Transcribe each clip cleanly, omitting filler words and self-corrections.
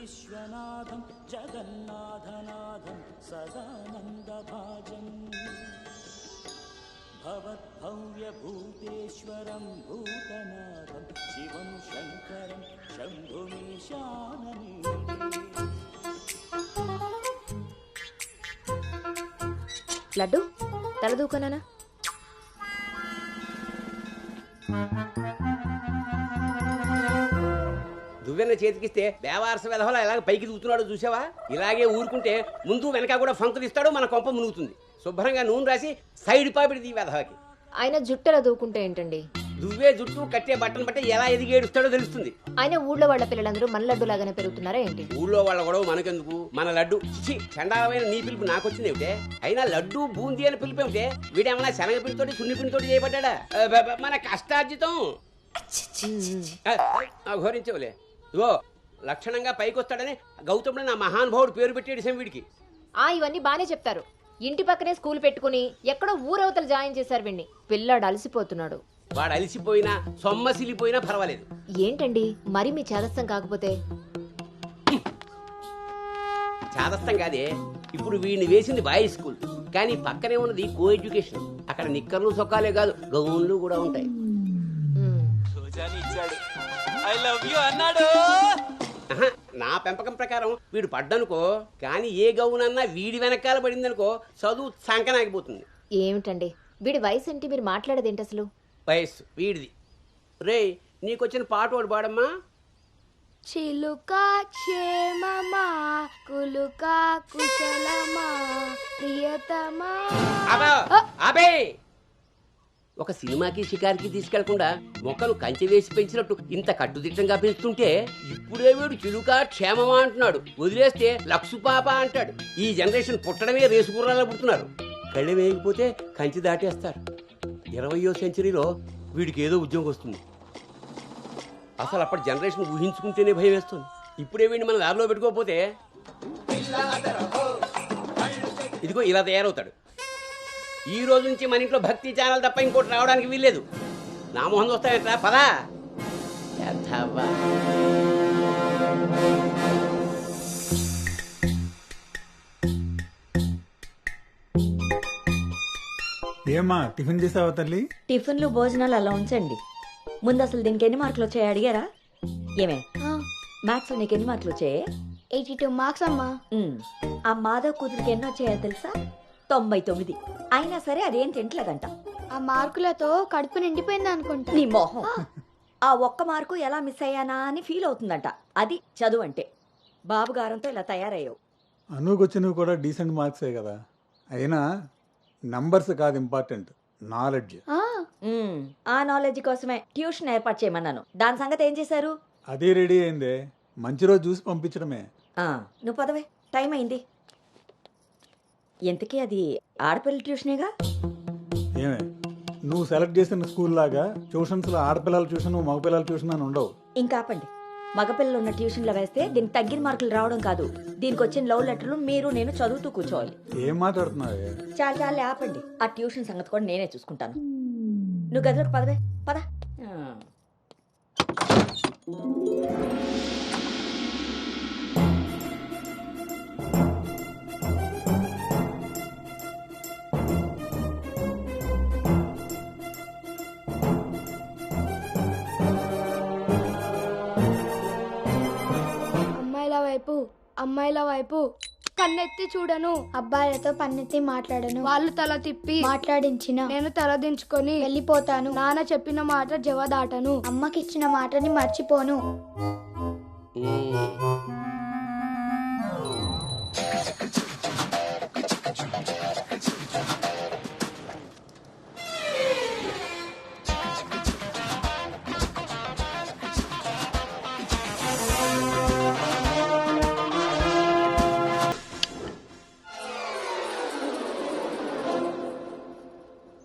విశ్వనాథం జగన్నాథనాథం సదానందభాజం భవద్భవ్యభూతేశ్వరం భూతనాథం శివం శంకరం శంభుమీశానని. లడ్డు తలదూకనా? దువ్వెన్న చేతికిస్తే దేవారస వెధవలా ఎలాగ పైకి దూకుతున్నాడో చూసావా? ఇలాగే ఊరుకుంటే ముందు వెనక కూడా ఫంకులు ఇస్తాడు, మన కొంప మునుగుతుంది. శుభ్రంగా నూనె రాసి సైడ్ పాపిడి వెధవకి. ఆయన జుట్టెలా దూకుంటే ఏంటండి? దువ్వే జుట్టు కట్టే బట్టను బట్టి ఎలా ఎదిగేడుస్తాడో తెలుస్తుంది. ఆయన ఊళ్ళో వాళ్ళ పిల్లలందరూ మన లడ్డు లాగానే పెరుగుతున్నారా ఏంటి? ఊళ్ళో వాళ్ళ గొడవ మనకెందుకు? మన లడ్డు చిచి చండాలమైన నీ పిలుపు నాకొచ్చింది ఏమిటే? అయినా లడ్డు బూందీ అని పిలుపు ఏమిటే? వీడేమన్నా శనగపిండితోటి సున్నిపిండితోటి చేయబడ్డా? మన కష్టార్జితం ఘోరించవులే. ఇగో లక్షణంగా పైకి వస్తాడని గౌతముడు నా మహానుభావుడు పేరు పెట్టాడు వీడికి. ఇవన్నీ బానే చెప్తారు. ఇంటి పక్కనే స్కూల్ పెట్టుకుని ఎక్కడో ఊరవతలు జాయిన్ చేశారు వీడిని. పిల్లాడు అలసిపోతున్నాడు. వాడు అలిసిపోయినా సొమ్మసిలిపోయినా పర్వాలేదు. ఏంటండి మరి మీ చేదస్తం కాకపోతే? చాదస్తం కాదే, ఇప్పుడు వీడిని వేసింది బాయ్స్ స్కూల్, కానీ పక్కనే ఉన్నది కో ఎడ్యుకేషన్. అక్కడ నిక్కర్లు సొక్కాలే కాదు, గౌన్లు కూడా ఉంటాయి. ఐ లవ్ యు అన్నాడు. నా పెంపకం ప్రకారం వీడు పడ్డనుకో, కానీ ఏ గౌనన్నా వీడి వెనకాల పడిందనుకో చదువు సంకనాగిపోతుంది. ఏమిటండి వీడి వయసు ఏంటి? మీరు మాట్లాడేది ఏంటి అసలు? వయస్సు వీడిది. రే నీకొచ్చిన పాట ఒకటి పాడమ్మా. చిలుకా క్షేమమా కులుకా కుశలమా ప్రియతమా. అబే ఒక సినిమాకి షికారికి తీసుకెళ్లకుండా మొక్కలు కంచె వేసి పెంచినట్టు ఇంత కట్టుదిట్టంగా పెంచుతుంటే ఇప్పుడే వీడు చిలుకా క్షేమమా అంటున్నాడు. వదిలేస్తే లక్సు పాప అంటాడు. ఈ జనరేషన్ పుట్టడమే రేసుగుర్రాలా పుడుతున్నారు. కళ్ళె వేయకపోతే కంచె దాటేస్తారు. 20వ సెంచరీలో వీడికి ఏదో ఉద్యోగం వస్తుంది. అసలు అప్పటి జనరేషన్ ఊహించుకుంటేనే భయం వేస్తుంది. ఇప్పుడే వీడిని మన దారిలో పెట్టుకోకపోతే ఇదిగో ఇలా తయారవుతాడు. ఈ రోజు నుంచి మన ఇంట్లో భక్తి ఛానల్ తప్ప ఇంకోటి రావడానికి వీల్లేదు. నా మొహం వస్తాయంట పదా. ఏమా టిఫిన్ చేసావా తల్లి? టిఫిన్లు భోజనాలు అలా ఉంచండి. ముందు అసలు దీనికి ఎన్ని మార్కులు వచ్చాయి అడిగారా? ఏమే మ్యాథ్స్ లో నీకు ఎన్ని మార్కులు వచ్చాయి? 82 మార్క్స్ అమ్మా. ఆ మాధవ్ కూతురికి ఎన్ని వచ్చాయో తెలుసా? 99. అయినా సరే అదేం తింటలేదంట. ఆ మార్కులతో కడుపు నిండిపోయింది అనుకుంటా. నీ మొహం. ఆ ఒక్క మార్కు ఎలా మిస్ అయ్యానా అని ఫీల్ అవుతుందంట. అది చదువు అంటే. బాబు గారంతో ఇలా తయారయ్యావు. అనుకొచ్చినవి కూడా డీసెంట్ మార్క్సే కదా. అయినా నంబర్స్ కాదు ఇంపార్టెంట్, నాలెడ్జ్. ఆ నాలెడ్జ్ కోసమే ట్యూషన్ ఏర్పాటు చేయమన్నాను. దాని సంగతి ఏం చేశారు? అదే రెడీ అయిందే, మంచి రోజు చూసి పంపించడమే. నువ్వు పదవే, టైం అయింది. ఎంతకీ అది ఆడపిల్ల ట్యూషనేగా? ఏమే నువ్వు సెలెక్ట్ చేసిన స్కూల్ లాగా ట్యూషన్స్ లో ఆడపిల్లల ట్యూషన్ మగపిల్లల ట్యూషన్ అని ఉండవు. ఇంకా ఆపండి. మగపిల్లలు ఉన్న ట్యూషన్లో వేస్తే దీనికి తగ్గిన మార్కులు రావడం కాదు, దీనికి వచ్చిన లవ్ లెటర్లు మీరు నేను చదువుతూ కూర్చోవాలి. ఏం మాట్లాడుతున్నావే? చాలా ఆపండి. ఆ ట్యూషన్ సంగతి కూడా నేనే చూసుకుంటాను. నువ్వు గదిలోకి పదవే, పద. అమ్మాయిల వైపు కన్నెత్తి చూడను. అబ్బాయిలతో పన్నెత్తి మాట్లాడను. వాళ్ళు తల తిప్పి మాట్లాడించిన నేను తల దించుకొని వెళ్ళిపోతాను. నాన్న చెప్పిన మాట జవదాటను. అమ్మకిచ్చిన మాటని మర్చిపోను.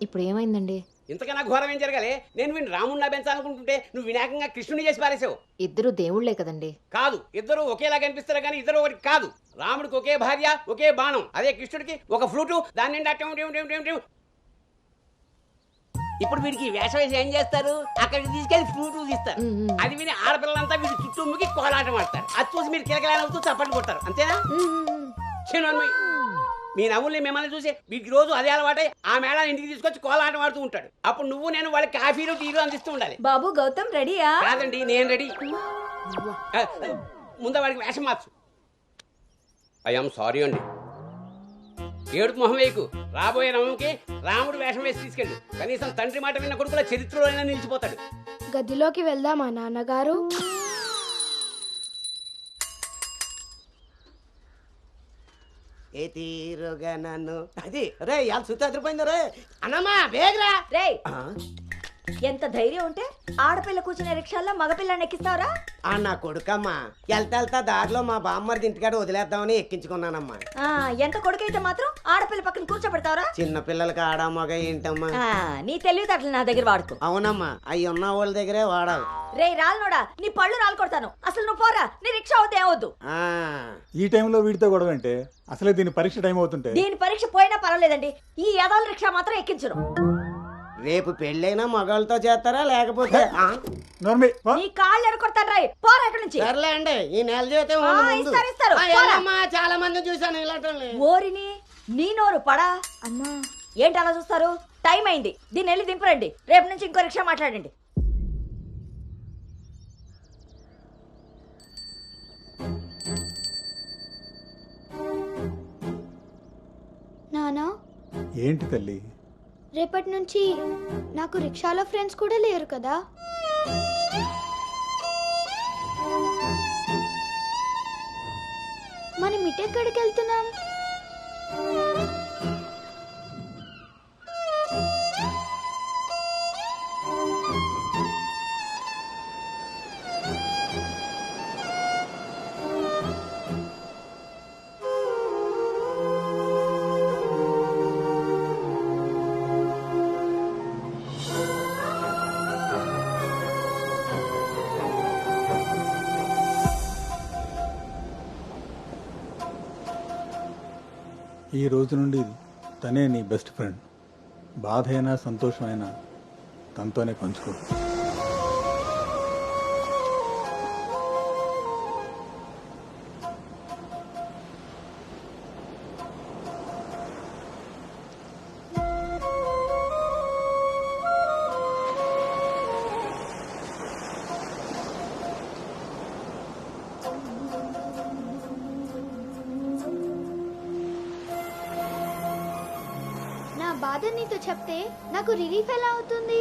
ఇప్పుడు ఏమైందండి? ఇంతకన్నా ఘోరం ఏం జరగాలి? నేను వీడిని రాముడిని పెంచాలనుకుంటుంటే నువ్వు వినాయకంగా కృష్ణుని చేసి పారేసావు. ఇద్దరు దేవుళ్లే కదండి. కాదు, ఇద్దరు ఒకేలా కనిపిస్తారు కానీ ఇద్దరు ఒకటి కాదు. రాముడికి ఒకే భార్య, ఒకే బాణం. అదే కృష్ణుడికి ఒక ఫ్లూటు, దాని నిండా ఇప్పుడు వీడికి ఈ వేషం వేసి ఏం చేస్తారు, అక్కడికి తీసుకెళ్లి ఫ్రూట్ తీస్తారు. అది విని ఆడపిల్లలంతా వీడి చుట్టూ ముగి కోలాటం ఆడతారు. అది చూసి మీరు కిలకలాడుతూ చప్పట్లు కొడతారు, అంతేనా? చిన్నమ్మాయి, మీ నవ్వుల్ని మిమ్మల్ని చూసి వీడికి రోజు అదే అలవాటై ఆ మేళ ఇంటికి తీసుకొచ్చి కోలాటం ఆడుతూ ఉంటాడు. అప్పుడు నువ్వు నేను వాళ్ళకి కాఫీలు టీలు అందిస్తూ ఉండాలి. బాబు గౌతమ్ రెడీయా? కాదండి, నేను రెడీ. ముందు వాడికి వేషం మార్చు. ఐఎమ్ సారీ అండి. ఏడుపు మొహం వేయకు. రాబోయే నవంకి రాముడు వేషం వేసి తీసుకెళ్ళు. కనీసం తండ్రి మాట విన్న కొడుకుల చరిత్రలో నిలిచిపోతాడు. గదిలోకి వెళ్దామా నాన్నగారు? ఏ తీరుగా నన్ను అది రే ఇవాళ సుత్తి అదిరిపోయింది రే అన్నమ్మా వేగరా. రేయ్, ఎంత ధైర్యం ఉంటే ఆడపిల్ల కూర్చునే రిక్షాల్లో మగపిల్లని ఎక్కిస్తావరా? ఆ నా కొడుకమ్మా వెళ్తా దారిలో మా బామ్మర్ది ఇంటికాడ వదిలేద్దామని ఎక్కించుకున్నానమ్మా. ఎంత కొడుకైతే మాత్రం ఆడపిల్ల పక్కన కూర్చోబెడతావరా? చిన్న పిల్లలకి ఆడా మగ ఏంటమ్మా? నీ తెలివితేటలు నా దగ్గర వాడుకో. అవునమ్మా, అవి ఉన్న వాళ్ళ దగ్గరే వాడాలి. రేయ్ రాల్నోడా, నీ పళ్ళు రాలు కొడతాను. అసలు నువ్వు పోరా, నీ రిక్షా అవుతే ఏవద్దు. ఆ ఈ టైంలో వీడితో గొడవ అంటే అసలే దీని పరీక్ష టైం అవుతుంటే. దీని పరీక్ష పోయినా పర్వాలేదండి, ఈ యదాల రిక్షా మాత్రం ఎక్కించరు. రేపు పెళ్ళైనా మగాళ్ళతో చేస్తారా లేకపోతే నోర్మి, పో. నీ కాళ్ళు ఎడకొడతాను రాయ్, పోరా ఇక్కడి నుంచి. సర్లే అండి, ఈ నెల జీతం ఇస్తారు. చాలా మంది చూసాను ఇలాంటి. ఓరిని నీ నోరు పడా. అమ్మా, ఏంటి అలా చూస్తారు? టైం అయింది, దీన్ని వెళ్ళి దింపరండి. రేపు నుంచి ఇంకో రిక్షా మాట్లాడండి. నానా ఏంటి తల్లి? రేపటి నుంచి నాకు రిక్షాలో ఫ్రెండ్స్ కూడా లేరు కదా? మనం ఇటెక్కడికి వెళ్తున్నాం? ఈ రోజు నుండి తనే నీ బెస్ట్ ఫ్రెండ్. బాధ అయినా సంతోషమైనా తనతోనే పంచుకో. నా బాధ నీతో చెప్తే నాకు రిలీఫ్ ఎలా అవుతుంది?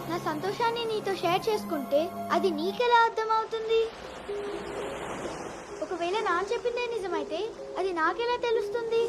నా సంతోషాన్ని నీతో షేర్ చేసుకుంటే అది నీకెలా అర్థమవుతుంది? ఒకవేళ నాన్న చెప్పిందే నిజమైతే అది నాకెలా తెలుస్తుంది?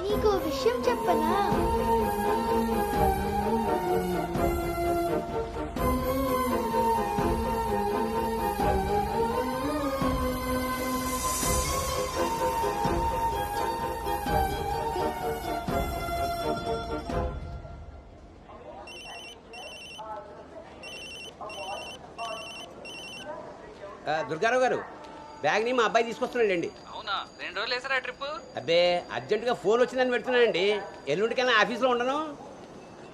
నీకు విషయం చెప్పనా? దుర్గారావు గారు, బ్యాగ్ని మా అబ్బాయి తీసుకొస్తున్నాడండి. అవునా, 2 రోజులు వేసారా ట్రిప్? అబ్బే, అర్జెంటుగా ఫోన్ వచ్చిందని పెడుతున్నానండి. ఎల్లుండికైనా ఆఫీస్లో ఉండను.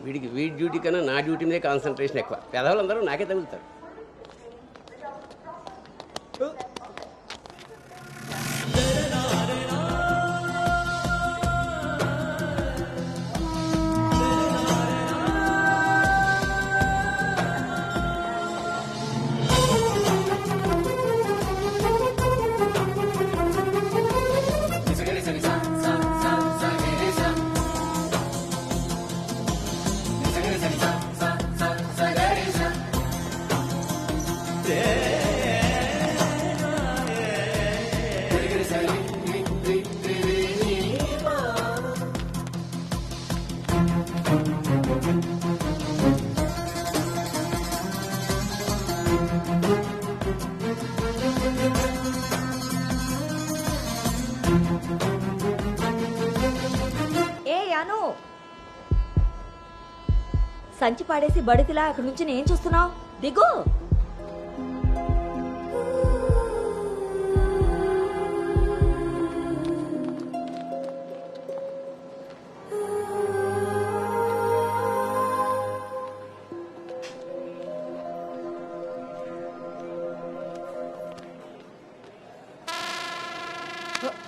వీడి డ్యూటీ కన్నా నా డ్యూటీ మీద కాన్సన్ట్రేషన్ ఎక్కువ. పెదవులందరూ నాకే తగులుతారు. ఏ యాను, సంచి పాడేసి బడితిలా అక్కడి నుంచి ఏం చూస్తున్నావు? దిగు.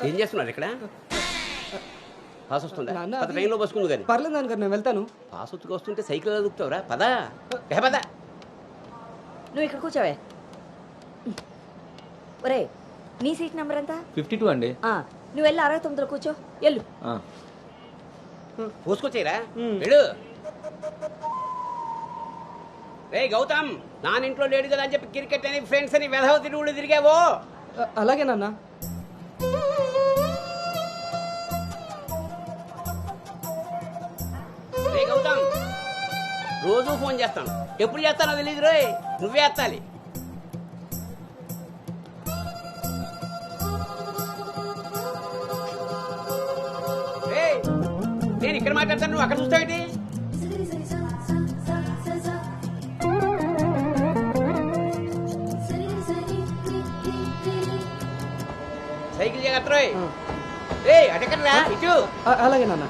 ఏం చేస్తున్నారు ఇక్కడ? పాస్ వస్తుందా? నాన్న, పద, ట్రైన్లో బస్సుకుంది కానీ. పర్లేదు నాన్నగారు, నేను వెళ్తాను. పాస్ ఉత్తుకు వస్తుంటే సైకిల్ అదుపుతావురా? పదా పద. నువ్వు ఇక్కడ కూర్చోవే. ఒరే, నీ సీట్ నెంబర్ ఎంత? 52 అండి. నువ్వు వెళ్ళి 69లో కూర్చో. వెళ్ళు. పోసుకొచ్చేయరా, వెళ్ళు. రే గౌతమ్, నానింట్లో లేడు కదా అని చెప్పి క్రికెట్ అని ఫ్రెండ్స్ అని వెధవ తిరుగుడు తిరిగావో. అలాగే నాన్న. రే గౌతమ్, రోజు ఫోన్ చేస్తాను, ఎప్పుడు చేస్తానో తెలియదు రోయ్, నువ్వే ఎత్తాలి. రేయ్, నేను ఇక్కడ మాట్లాడతాను, నువ్వు అక్కడ చూస్తావేంటి? సైకిల్ జాగ్రత్త రోయ్. రే అటెక్కడరా, ఇటు. అలాగే నాన్న.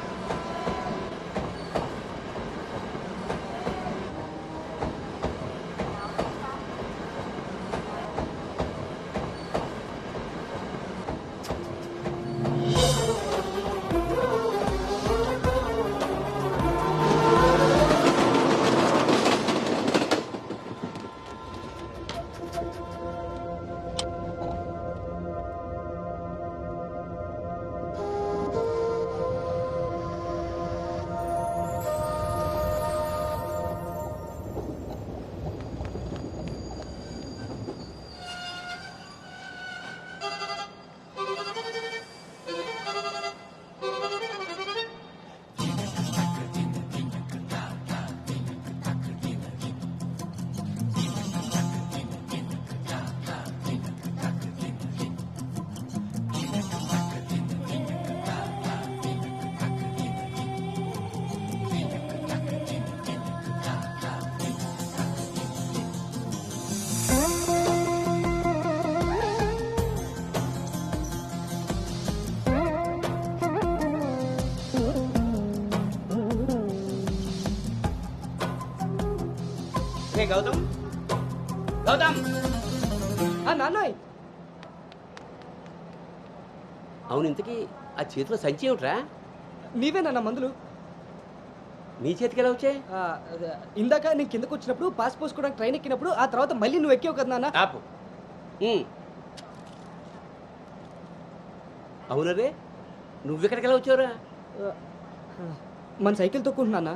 రే గౌతమ్, గౌతమ్. నాన్నోయ్, అవును, ఇంతకీ ఆ చేతిలో సంచి ఏమిట్రా? నీవే నాన్న మందులు. నీ చేతికి ఎలా వచ్చాయి? ఇందాక నేను కిందకు వచ్చినప్పుడు పాస్ పోసుకోవడానికి ట్రైన్ ఎక్కినప్పుడు, ఆ తర్వాత మళ్ళీ నువ్వు ఎక్కావు కదా నాన్న. ఆపు. అవునరే, నువ్వెక్కడికి ఎలా వచ్చావురా? మన సైకిల్ తొక్కుంటున్నా.